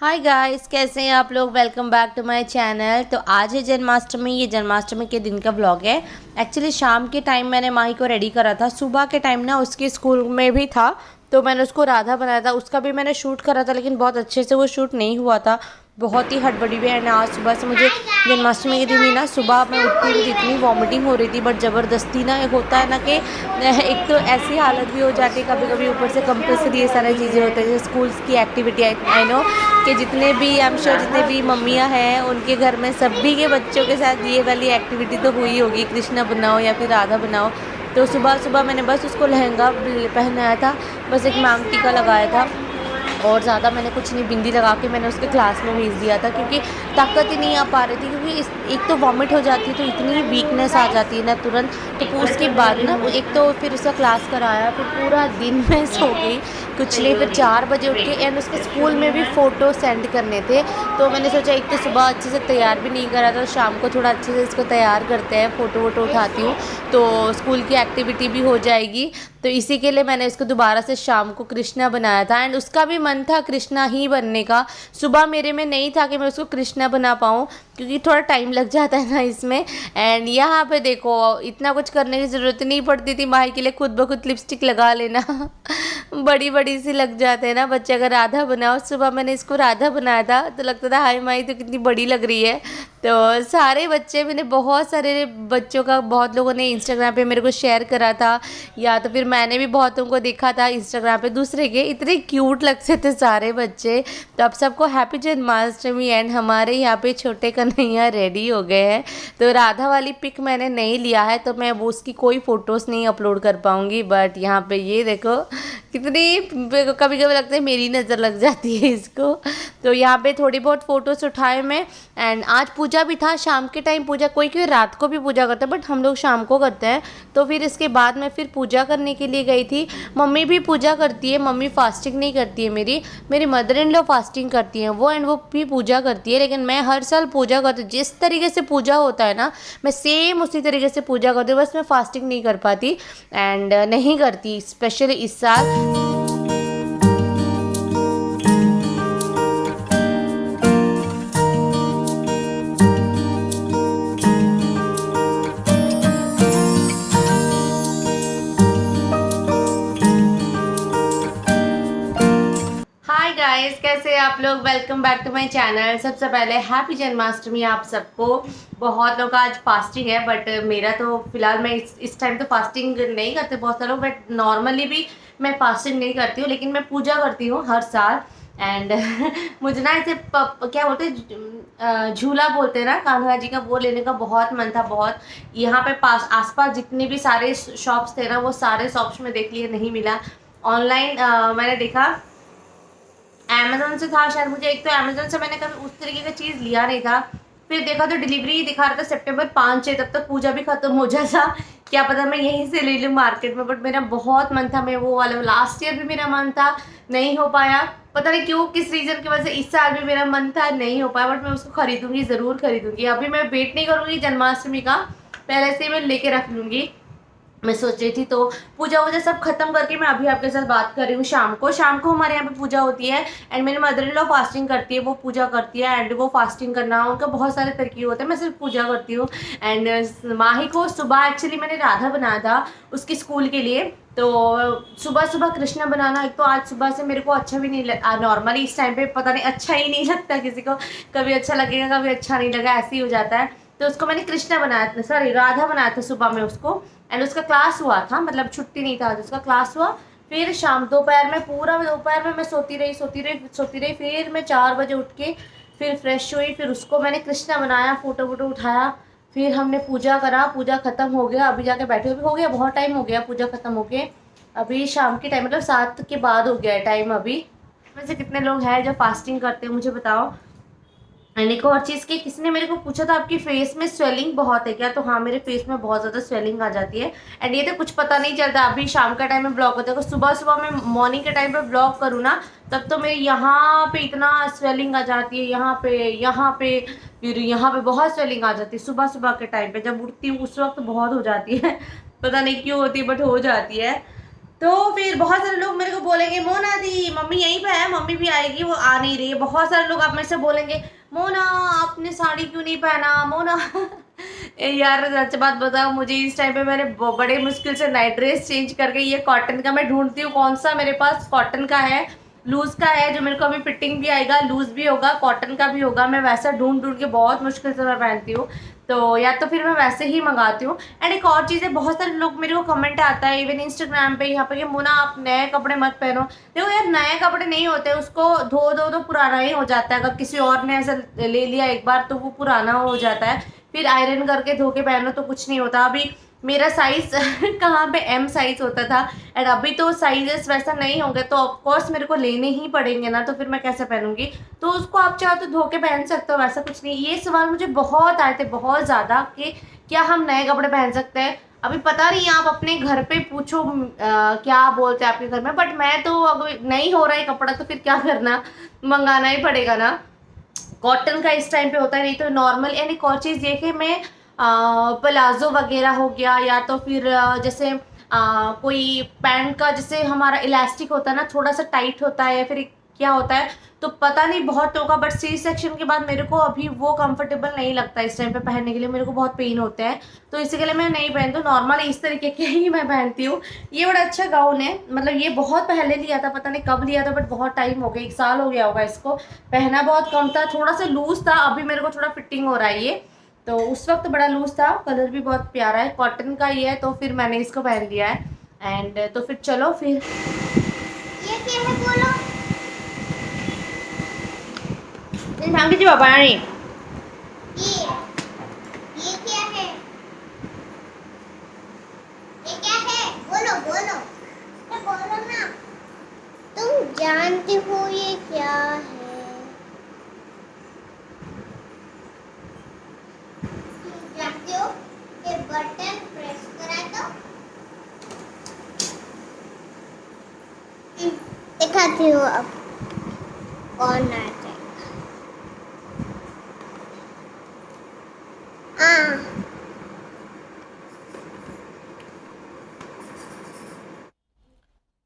Hi guys, कैसे हैं आप लोग। Welcome back to my channel. तो आज है जन्माष्टमी। ये जन्माष्टमी के दिन का व्लॉग है। एक्चुअली शाम के टाइम मैंने माही को रेडी करा था। सुबह के टाइम ना उसके स्कूल में भी था, तो मैंने उसको राधा बनाया था। उसका भी मैंने शूट करा था, लेकिन बहुत अच्छे से वो शूट नहीं हुआ था। बहुत ही हड़बड़ी भी है ना। आज सुबह से मुझे जन्माष्टमी के दिन ही ना सुबह मैं उठती हुई इतनी वॉमिटिंग हो रही थी, बट ज़बरदस्ती ना एक होता है ना कि एक तो ऐसी हालत भी हो जाती है कभी कभी, ऊपर से कंपल्सरी ये सारी चीज़ें होती हैं जैसे स्कूल्स की एक्टिविटी। आई नो कि जितने भी आई एम श्योर जितने भी मम्मियाँ हैं उनके घर में सभी के बच्चों के साथ ये वाली एक्टिविटी तो हुई होगी, कृष्णा बनाओ या फिर राधा बनाओ। तो सुबह सुबह मैंने बस उसको लहंगा पहनाया था, बस एक मांग टीका लगाया था और ज़्यादा मैंने कुछ नहीं। बिंदी लगा के मैंने उसके क्लास में भेज दिया था, क्योंकि ताकत ही नहीं आ पा रही थी। क्योंकि एक तो वॉमिट हो जाती है तो इतनी वीकनेस आ जाती है ना तुरंत। तो उसके बाद ना एक तो फिर उसका क्लास कराया, फिर पूरा दिन मैं सो गई कुछ नहीं। फिर 4 बजे उठ के एंड उसके स्कूल में भी फ़ोटो सेंड करने थे, तो मैंने सोचा एक तो सुबह अच्छे से तैयार भी नहीं करा था, शाम को थोड़ा अच्छे से इसको तैयार करते हैं, फ़ोटो वोटो उठाती हूँ तो स्कूल की एक्टिविटी भी हो जाएगी। तो इसी के लिए मैंने इसको दोबारा से शाम को कृष्णा बनाया था। एंड उसका भी मन था कृष्णा ही बनने का। सुबह मेरे में नहीं था कि मैं उसको कृष्णा बना पाऊँ, क्योंकि थोड़ा टाइम लग जाता है ना इसमें। एंड यहाँ पे देखो इतना कुछ करने की ज़रूरत नहीं पड़ती थी माही के लिए, खुद ब खुद लिपस्टिक लगा लेना बड़ी बड़ी सी लग जाते हैं ना बच्चे अगर राधा बनाओ। सुबह मैंने इसको राधा बनाया था तो लगता था हाय माही तो कितनी बड़ी लग रही है। तो सारे बच्चे, मैंने बहुत सारे बच्चों का, बहुत लोगों ने इंस्टाग्राम पे मेरे को शेयर करा था, या तो फिर मैंने भी बहुतों को देखा था इंस्टाग्राम पे दूसरे के, इतने क्यूट लगते थे सारे बच्चे। तो अब सबको हैप्पी जन्माष्टमी। एंड हमारे यहाँ पे छोटे कन्हैया रेडी हो गए हैं। तो राधा वाली पिक मैंने नहीं लिया है, तो मैं वो उसकी कोई फ़ोटोज़ नहीं अपलोड कर पाऊँगी। बट यहाँ पे ये देखो कितनी, कभी कभी लगता है मेरी नज़र लग जाती है इसको। तो यहाँ पे थोड़ी बहुत फ़ोटोज़ उठाए मैं। एंड आज पूजा भी था, शाम के टाइम पूजा, कोई कोई रात को भी पूजा करता है बट हम लोग शाम को करते हैं। तो फिर इसके बाद मैं फिर पूजा करने के लिए गई थी। मम्मी भी पूजा करती है, मम्मी फास्टिंग नहीं करती है मेरी मदर इन लॉ फास्टिंग करती हैं वो, एंड वो भी पूजा करती है। लेकिन मैं हर साल पूजा करती हूँ, जिस तरीके से पूजा होता है ना मैं सेम उसी तरीके से पूजा करती हूँ, बस मैं फास्टिंग नहीं कर पाती एंड नहीं करती स्पेशली इस साल। हाय गाइस, कैसे हैं आप लोग। Welcome back to my channel. सबसे पहले हैप्पी जन्माष्टमी आप सबको। बहुत लोग का आज फास्टिंग है बट मेरा तो फिलहाल मैं इस टाइम तो फास्टिंग नहीं करते बहुत सारे लोग, बट नॉर्मली भी मैं फास्टिंग नहीं करती हूँ, लेकिन मैं पूजा करती हूँ हर साल। एंड मुझे ना इसे क्या बोलते हैं, झूला बोलते हैं ना कान्हा जी का, वो लेने का बहुत मन था बहुत। यहाँ पे आसपास जितने भी सारे शॉप्स थे ना वो सारे शॉप्स में देख लिए, नहीं मिला। ऑनलाइन मैंने देखा अमेज़न से था शायद, मुझे एक तो अमेज़न से मैंने कभी उस तरीके का चीज़ लिया नहीं था। फिर देखा तो डिलीवरी दिखा रहा था सितंबर 5 है, तब तक पूजा भी ख़त्म हो जाता। क्या पता मैं यहीं से ले लूँ मार्केट में, बट मेरा बहुत मन था, मैं वो वाला, लास्ट ईयर भी मेरा मन था, नहीं हो पाया। पता नहीं क्यों, किस रीज़न की वजह से इस साल भी मेरा मन था, नहीं हो पाया। बट मैं उसको खरीदूँगी, ज़रूर खरीदूँगी। अभी मैं वेट नहीं करूँगी जन्माष्टमी का, पहले से ही मैं लेके रख लूँगी, मैं सोच रही थी। तो पूजा वूजा सब खत्म करके मैं अभी आपके साथ बात कर रही हूँ। शाम को हमारे यहाँ पे पूजा होती है एंड मेरी मदर इन लॉ फास्टिंग करती है, वो पूजा करती है। एंड वो फास्टिंग करना उनका बहुत सारे तरीके होते हैं, मैं सिर्फ पूजा करती हूँ। एंड माही को सुबह एक्चुअली मैंने राधा बनाया था उसके स्कूल के लिए। तो सुबह सुबह कृष्णा बनाना, एक तो आज सुबह से मेरे को अच्छा भी नहीं लगा। नॉर्मली इस टाइम पे पता नहीं अच्छा ही नहीं लगता किसी को, कभी अच्छा लगेगा कभी अच्छा नहीं लगा, ऐसे ही हो जाता है। तो उसको मैंने कृष्णा बनाया था, सॉरी राधा बनाया था सुबह में उसको। एंड उसका क्लास हुआ था, मतलब छुट्टी नहीं था, उसका क्लास हुआ। फिर शाम दोपहर में, पूरा दोपहर में मैं सोती रही। फिर मैं 4 बजे उठ के फिर फ्रेश हुई, फिर उसको मैंने कृष्णा बनाया, फ़ोटो वोटो उठाया। फिर हमने पूजा करा, पूजा ख़त्म हो गया, अभी जाके बैठे हुए हो गया, बहुत टाइम हो गया पूजा ख़त्म हो गए। अभी शाम के टाइम मतलब 7 के बाद हो गया है टाइम अभी। वैसे कितने लोग हैं जो फास्टिंग करते हैं मुझे बताओ। एंड एक और चीज़ की, किसी ने मेरे को पूछा था आपकी फेस में स्वेलिंग बहुत है क्या, तो हाँ मेरे फेस में बहुत ज़्यादा स्वेलिंग आ जाती है। एंड ये तो कुछ पता नहीं चलता, अभी शाम का टाइम में ब्लॉग होता है, अगर सुबह सुबह मैं मॉर्निंग के टाइम पे ब्लॉग करूँ ना तब तो मेरे यहाँ पे इतना स्वेलिंग आ जाती है, यहाँ पे फिर यहाँ पे बहुत स्वेलिंग आ जाती है सुबह सुबह के टाइम पे। जब उठती हूँ उस वक्त बहुत हो जाती है पता नहीं क्यों होती है बट हो जाती है। तो फिर बहुत सारे लोग मेरे को बोलेंगे मोना दी मम्मी यहीं पे है, मम्मी भी आएगी, वो आ नहीं रही है। बहुत सारे लोग आप मेरे से बोलेंगे मोना आपने साड़ी क्यों नहीं पहना मोना। यार सच बात बताओ, मुझे इस टाइम पे मैंने बड़े मुश्किल से नाइट ड्रेस चेंज करके, ये कॉटन का मैं ढूंढती हूँ कौन सा मेरे पास कॉटन का है, लूज का है, जो मेरे को अभी फिटिंग भी आएगा, लूज भी होगा, कॉटन का भी होगा। मैं वैसा ढूंढ ढूंढ के बहुत मुश्किल से मैं पहनती हूँ। तो या तो फिर मैं वैसे ही मंगाती हूँ। एंड एक और चीज़ है, बहुत सारे लोग मेरे को कमेंट आता है इवन इंस्टाग्राम पे यहाँ पे कि मोना आप नए कपड़े मत पहनो। देखो यार, नए कपड़े नहीं होते, उसको धो दो तो पुराना ही हो जाता है। अगर किसी और ने ऐसा ले लिया एक बार तो वो पुराना हो जाता है, फिर आयरन करके धो के पहनो तो कुछ नहीं होता। अभी मेरा साइज कहाँ पे एम साइज होता था, एंड अभी तो साइजेस वैसा नहीं होंगे, तो ऑफकोर्स मेरे को लेने ही पड़ेंगे ना, तो फिर मैं कैसे पहनूंगी। तो उसको आप चाहो तो धो के पहन सकते हो, वैसा कुछ नहीं। ये सवाल मुझे बहुत आए थे, बहुत ज़्यादा, कि क्या हम नए कपड़े पहन सकते हैं। अभी पता नहीं, आप अपने घर पे पूछो क्या बोलते हैं आपके घर में, बट मैं तो अगर नहीं हो रहा है कपड़ा तो फिर क्या करना, मंगाना ही पड़ेगा ना। कॉटन का इस टाइम पे होता है, नहीं तो नॉर्मल। एंड एक और चीज़ ये कि मैं प्लाजो वगैरह हो गया, या तो फिर जैसे कोई पैंट का जैसे हमारा इलास्टिक होता है ना, थोड़ा सा टाइट होता है, या फिर क्या होता है तो पता नहीं बहुत होगा, बट सी सेक्शन के बाद मेरे को अभी वो कंफर्टेबल नहीं लगता इस टाइम पे पहनने के लिए, मेरे को बहुत पेन होते हैं, तो इसी के लिए मैं नहीं पहनती हूँ। नॉर्मल इस तरीके के ही मैं पहनती हूँ। ये बड़ा अच्छा गाउन है, मतलब ये बहुत पहले लिया था, पता नहीं कब लिया था, बट बहुत टाइम हो गया, 1 साल हो गया होगा इसको। पहना बहुत कम था, थोड़ा सा लूज था, अभी मेरे को थोड़ा फिटिंग हो रहा है ये। तो उस वक्त बड़ा लूज था, कलर भी बहुत प्यारा है, कॉटन का ही है, तो फिर मैंने इसको पहन लिया है। एंड तो फिर चलो फिर ये क्या है बोलो? इंसान की बाबा नहीं ये ये क्या है? ये क्या है? बोलो बोलो, ये बोलो ना। तुम जानते हो ये क्या है? तुम जानते हो ये बटन प्रेस करा तो दिखाती हूँ अब कौन आ जाएगा। हाँ,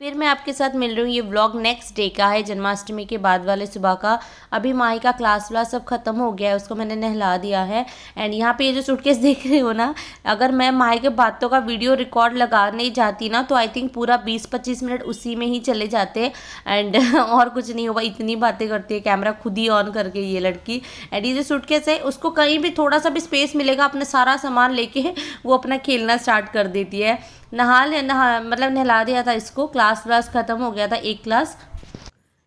फिर मैं आपके साथ मिल रही हूँ। ये व्लॉग नेक्स्ट डे का है, जन्माष्टमी के बाद वाले सुबह का। अभी माही का क्लास व्लास सब खत्म हो गया है, उसको मैंने नहला दिया है। एंड यहाँ पे ये जो सूटकेस देख रहे हो ना, अगर मैं माही के बातों का वीडियो रिकॉर्ड लगाने जाती ना तो आई थिंक पूरा 20-25 मिनट उसी में ही चले जाते। एंड और कुछ नहीं होगा, इतनी बातें करती है, कैमरा खुद ही ऑन करके ये लड़की। एंड ये जो सूटकेस है उसको कहीं भी थोड़ा सा भी स्पेस मिलेगा, अपना सारा सामान लेके वो अपना खेलना स्टार्ट कर देती है। मतलब नहला दिया था इसको, क्लास व्लास ख़त्म हो गया था, एक क्लास।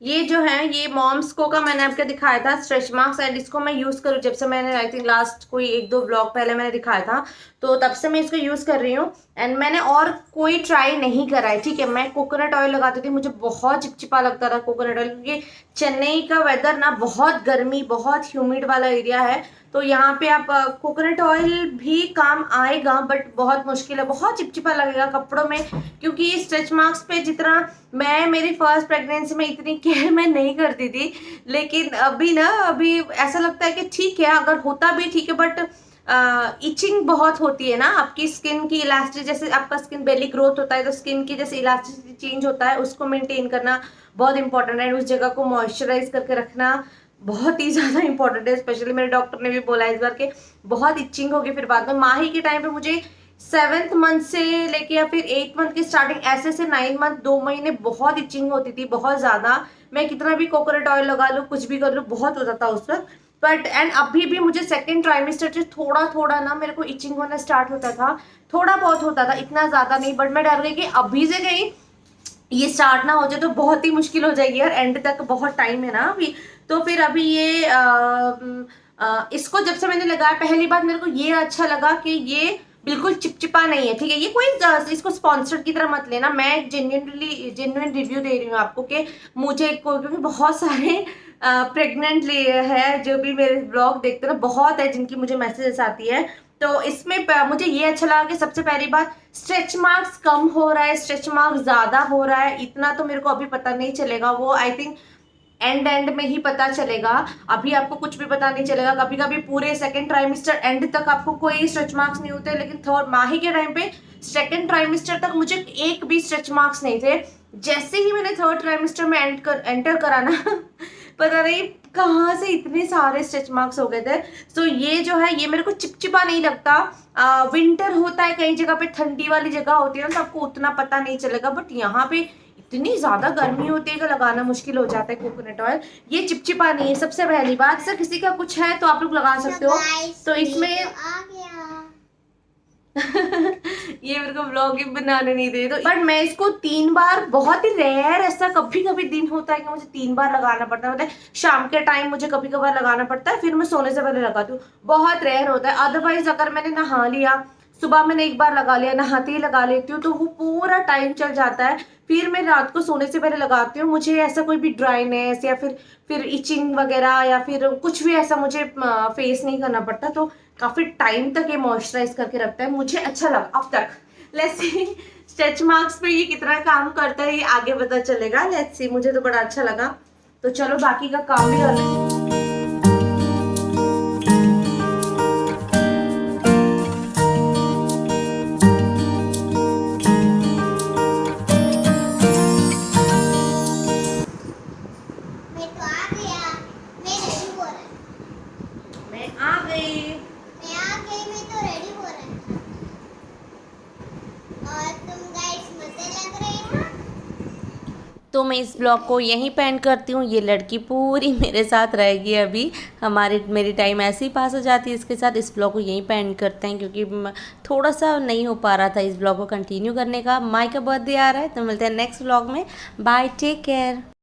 ये जो है ये मॉम्स को का मैंने आपको दिखाया था स्ट्रेच मार्क्स, एंड इसको मैं यूज़ करूँ जब से मैंने आई थिंक लास्ट कोई 1-2 ब्लॉग पहले मैंने दिखाया था, तो तब से मैं इसको यूज़ कर रही हूँ। एंड मैंने और कोई ट्राई नहीं करा है, ठीक है। मैं कोकोनट ऑयल लगाती थी, मुझे बहुत चिपचिपा लगता था कोकोनट ऑयल, क्योंकि चेन्नई का वेदर ना बहुत गर्मी, बहुत ह्यूमिड वाला एरिया है, तो यहाँ पे आप कोकोनट ऑयल भी काम आएगा, बट बहुत मुश्किल है, बहुत चिपचिपा लगेगा कपड़ों में, क्योंकि स्ट्रेच मार्क्स पे जितना मैं मेरी फर्स्ट प्रेगनेंसी में इतनी केयर मैं नहीं करती थी, लेकिन अभी ऐसा लगता है कि ठीक है, अगर होता भी ठीक है, बट इचिंग बहुत होती है ना आपकी स्किन की। इलास्टिक जैसे आपका स्किन बेली ग्रोथ होता है तो स्किन की जैसे इलास्टिसिटी चेंज होता है, उसको मेंटेन करना बहुत इंपॉर्टेंट है। उस जगह को मॉइस्चराइज करके रखना बहुत ही ज़्यादा इंपॉर्टेंट है। स्पेशली मेरे डॉक्टर ने भी बोला इस बार के बहुत इचिंग होगी फिर बाद में। माही के टाइम पे मुझे 7th मंथ से लेके या फिर 8th मंथ की स्टार्टिंग ऐसे से 9 मंथ 2 महीने बहुत इचिंग होती थी, बहुत ज़्यादा। मैं कितना भी कोकोनट ऑयल लगा लूँ, कुछ भी कर लूँ, बहुत होता था उस वक्त। बट एंड अभी भी मुझे सेकेंड ट्राइमेस्टर से थोड़ा थोड़ा ना मेरे को इचिंग होना स्टार्ट होता था, थोड़ा बहुत होता था, इतना ज़्यादा नहीं। बट मैं डर गई कि अभी से कहीं ये स्टार्ट ना हो जाए तो बहुत ही मुश्किल हो जाएगी यार, एंड तक बहुत टाइम है ना अभी। तो फिर अभी ये इसको जब से मैंने लगाया, पहली बात मेरे को ये अच्छा लगा कि ये बिल्कुल चिपचिपा नहीं है, ठीक है। ये कोई इसको स्पॉन्सर्ड की तरह मत लेना, मैं जेन्युइन रिव्यू दे रही हूँ आपको कि मुझे क्योंकि बहुत सारे प्रेग्नेंट है जो भी मेरे ब्लॉग देखते हैं ना, बहुत है जिनकी मुझे मैसेजेस आती है। तो इसमें मुझे ये अच्छा लगा कि सबसे पहली बात स्ट्रेच मार्क्स कम हो रहा है, स्ट्रेच मार्क्स ज़्यादा हो रहा है, इतना तो मेरे को अभी पता नहीं चलेगा, वो आई थिंक एंड में ही पता चलेगा। अभी आपको कुछ भी पता नहीं चलेगा। कभी कभी पूरे सेकंड ट्राइमेस्टर एंड तक आपको कोई स्ट्रेच मार्क्स नहीं होते, लेकिन थर्ड माही के टाइम पे सेकेंड ट्राइमेस्टर तक मुझे एक भी स्ट्रेच मार्क्स नहीं थे। जैसे ही मैंने थर्ड ट्राइमेस्टर में एंटर करा ना पता नहीं कहाँ से इतने सारे स्ट्रेच मार्क्स हो गए थे। सो ये जो है ये मेरे को चिपचिपा नहीं लगता। विंटर होता है कई जगह पे, ठंडी वाली जगह होती है ना, तो आपको उतना पता नहीं चलेगा, बट यहाँ पे इतनी ज़्यादा गर्मी होती है कि लगाना मुश्किल हो जाता है कोकोनट ऑयल। ये चिपचिपा नहीं है, सबसे पहली बात। सर किसी का कुछ है तो आप लोग लगा सकते हो। तो इसमें आ गया। ये मेरे को व्लॉग बनाने नहीं दे, तो बट मैं इसको 3 बार, बहुत ही रेयर ऐसा कभी कभी दिन होता है कि मुझे 3 बार लगाना पड़ता है। मतलब शाम के टाइम मुझे कभी कभार लगाना पड़ता है, फिर मैं सोने से पहले लगाती हूँ, बहुत रेयर होता है। अदरवाइज अगर मैंने नहा लिया, सुबह मैंने एक बार लगा लिया, नहाते ही लगा लेती हूँ, तो वो पूरा टाइम चल जाता है। फिर मैं रात को सोने से पहले लगाती हूँ। मुझे ऐसा कोई भी ड्राइनेस या फिर इचिंग वगैरह या फिर कुछ भी ऐसा मुझे फेस नहीं करना पड़ता, तो काफ़ी टाइम तक ये मॉइस्चराइज करके रखता है। मुझे अच्छा लगा अब तक। लेट्स सी स्ट्रेच मार्क्स पे ये कितना काम करता है, ये आगे पता चलेगा। लेट्स सी, मुझे तो बड़ा अच्छा लगा। तो चलो बाकी का काम भी कर लेते हैं। मैं तो आ गया। मैं रेडी हो रहा है। मैं आ गई। मैं तो रेडी हो रहा है। और तुम गाइस मजे लग रहे हो। तो मैं इस ब्लॉग को यहीं पे एंड करती हूँ। ये लड़की पूरी मेरे साथ रहेगी अभी, मेरी टाइम ऐसे ही पास हो जाती है इसके साथ। इस ब्लॉग को यहीं पे एंड करते हैं क्योंकि थोड़ा सा नहीं हो पा रहा था इस ब्लॉग को कंटिन्यू करने का। माई का बर्थडे आ रहा है, तो मिलते हैं नेक्स्ट ब्लॉग में। Bye, take care.